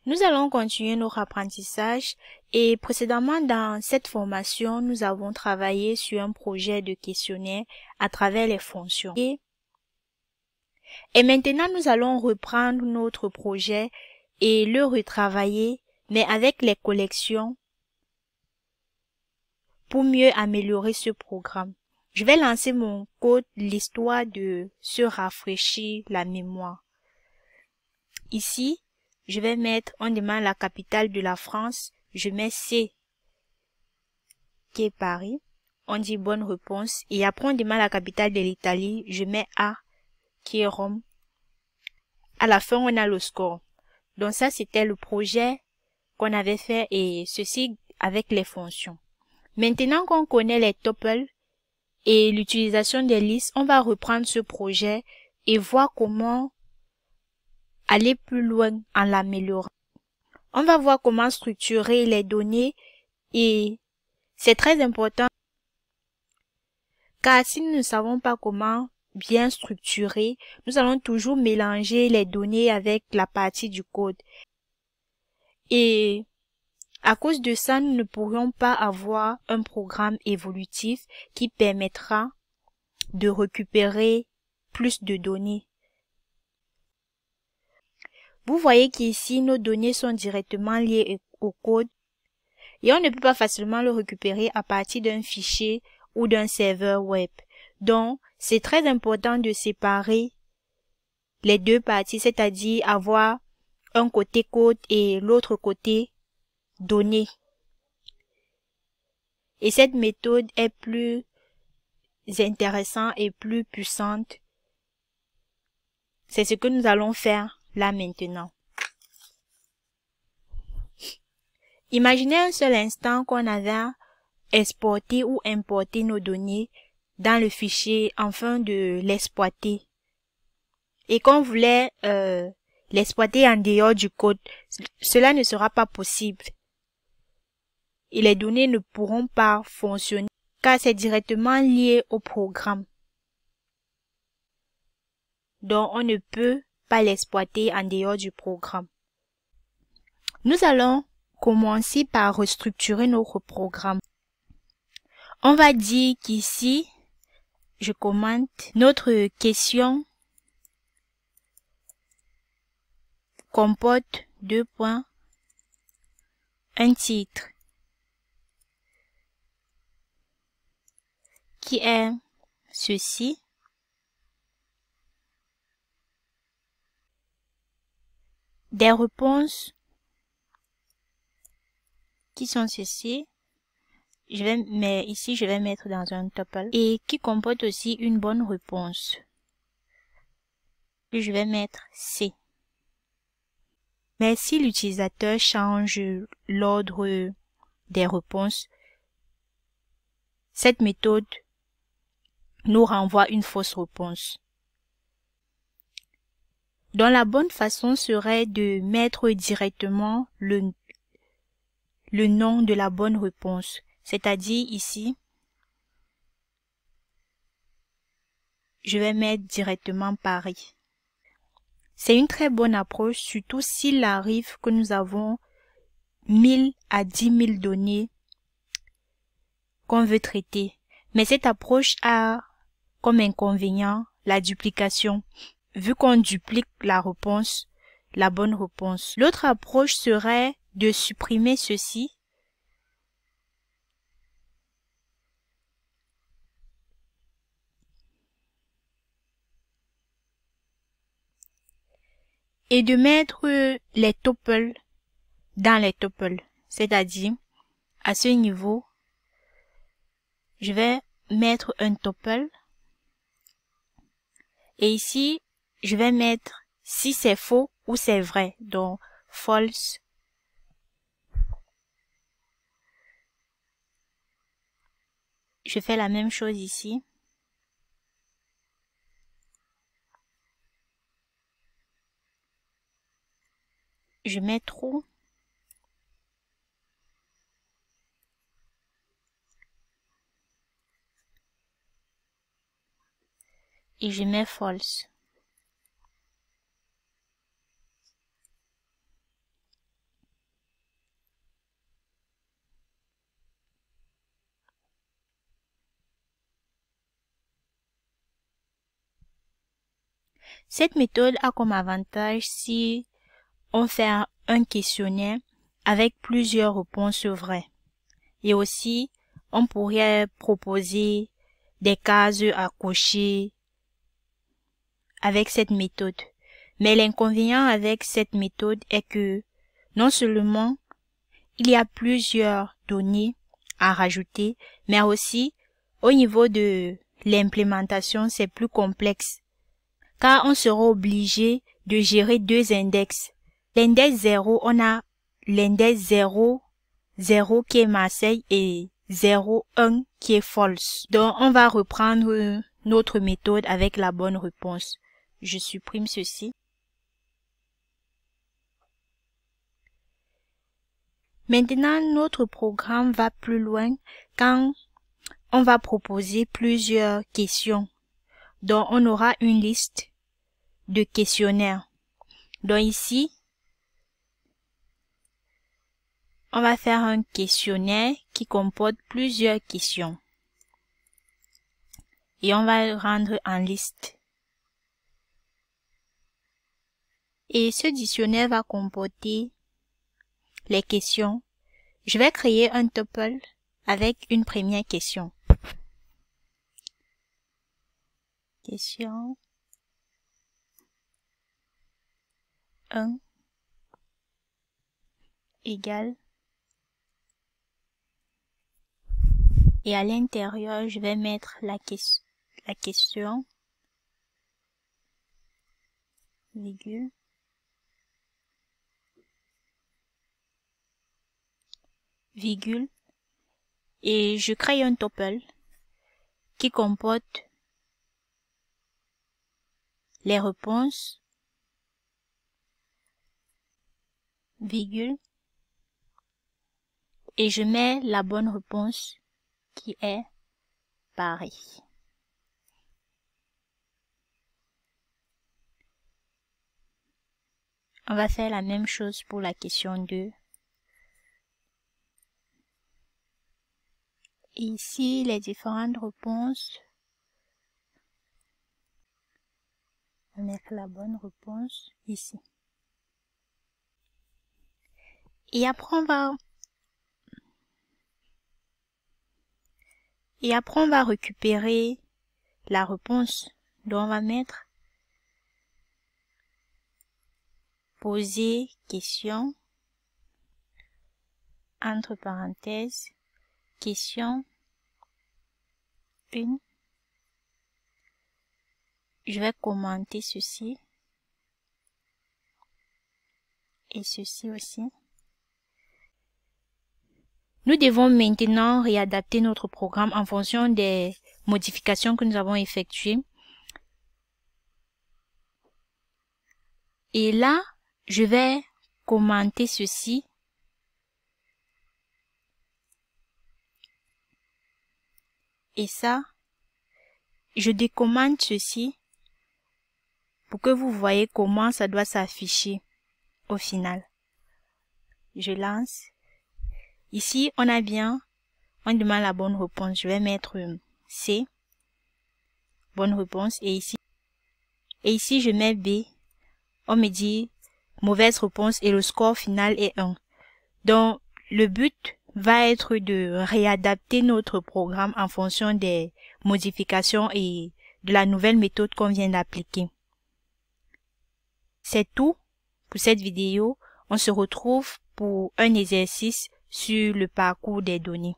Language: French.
Nous allons continuer notre apprentissage et précédemment dans cette formation, nous avons travaillé sur un projet de questionnaire à travers les fonctions. Et maintenant, nous allons reprendre notre projet et le retravailler, mais avec les collections pour mieux améliorer ce programme. Je vais lancer mon code, l'histoire de se rafraîchir la mémoire. Ici, je vais mettre, on demande la capitale de la France, je mets C, qui est Paris. On dit bonne réponse. Et après, on demande la capitale de l'Italie, je mets A, qui est Rome. À la fin, on a le score. Donc ça, c'était le projet qu'on avait fait et ceci avec les fonctions. Maintenant qu'on connaît les tuples et l'utilisation des listes, on va reprendre ce projet et voir comment aller plus loin en l'améliorant. On va voir comment structurer les données et c'est très important car si nous ne savons pas comment bien structurer, nous allons toujours mélanger les données avec la partie du code. Et à cause de ça, nous ne pourrions pas avoir un programme évolutif qui permettra de récupérer plus de données. Vous voyez qu'ici, nos données sont directement liées au code et on ne peut pas facilement le récupérer à partir d'un fichier ou d'un serveur web. Donc, c'est très important de séparer les deux parties, c'est-à-dire avoir un côté code et l'autre côté données. Et cette méthode est plus intéressante et plus puissante. C'est ce que nous allons faire là maintenant. Imaginez un seul instant qu'on avait exporté ou importé nos données dans le fichier afin de l'exploiter. Et qu'on voulait l'exploiter en dehors du code. Cela ne sera pas possible. Et les données ne pourront pas fonctionner car c'est directement lié au programme. Donc on ne peut pas l'exploiter en dehors du programme. Nous allons commencer par restructurer notre programme. On va dire qu'ici, je commente notre question comporte un titre qui est ceci. Des réponses qui sont ceci. Mais ici, je vais mettre dans un tuple et qui comporte aussi une bonne réponse. Et je vais mettre C. Mais si l'utilisateur change l'ordre des réponses, cette méthode nous renvoie une fausse réponse. Donc la bonne façon serait de mettre directement le nom de la bonne réponse. C'est-à-dire ici, je vais mettre directement Paris. C'est une très bonne approche, surtout s'il arrive que nous avons 1000 à 10 000 données qu'on veut traiter. Mais cette approche a comme inconvénient la duplication, vu qu'on duplique la réponse, la bonne réponse. L'autre approche serait de supprimer ceci. Et de mettre les tuples dans les tuples. C'est-à-dire, à ce niveau, je vais mettre un tuple. Et ici, je vais mettre si c'est faux ou c'est vrai. Donc, false. Je fais la même chose ici. Je mets true. et je mets false. Cette méthode a comme avantage si on fait un questionnaire avec plusieurs réponses vraies. Et aussi, on pourrait proposer des cases à cocher avec cette méthode. Mais l'inconvénient avec cette méthode est que non seulement il y a plusieurs données à rajouter, mais aussi au niveau de l'implémentation, c'est plus complexe. Car on sera obligé de gérer deux index. L'index 0, on a l'index 0, 0 qui est Marseille et 0, 1 qui est false. Donc, on va reprendre notre méthode avec la bonne réponse. Je supprime ceci. Maintenant, notre programme va plus loin quand on va proposer plusieurs questions. Donc, on aura une liste de questionnaires. Donc ici, on va faire un questionnaire qui comporte plusieurs questions. Et on va le rendre en liste. Et ce dictionnaire va comporter les questions. Je vais créer un tuple avec une première question. Question 1 égale. Et à l'intérieur, je vais mettre la question, virgule, virgule, et je crée un tuple qui comporte les réponses, virgule, et je mets la bonne réponse qui est Paris. On va faire la même chose pour la question 2. Et ici, les différentes réponses. On va mettre la bonne réponse ici. Et après, on va récupérer la réponse. Donc, on va mettre poser question, entre parenthèses, question 1. Je vais commenter ceci. Et ceci aussi. Nous devons maintenant réadapter notre programme en fonction des modifications que nous avons effectuées. Et là, je vais commenter ceci. Et ça, je décommente ceci pour que vous voyez comment ça doit s'afficher au final. Je lance. Ici, on demande la bonne réponse. Je vais mettre C, bonne réponse. Et ici, je mets B. On me dit mauvaise réponse et le score final est 1. Donc, le but va être de réadapter notre programme en fonction des modifications et de la nouvelle méthode qu'on vient d'appliquer. C'est tout pour cette vidéo. On se retrouve pour un exercice sur le parcours des données.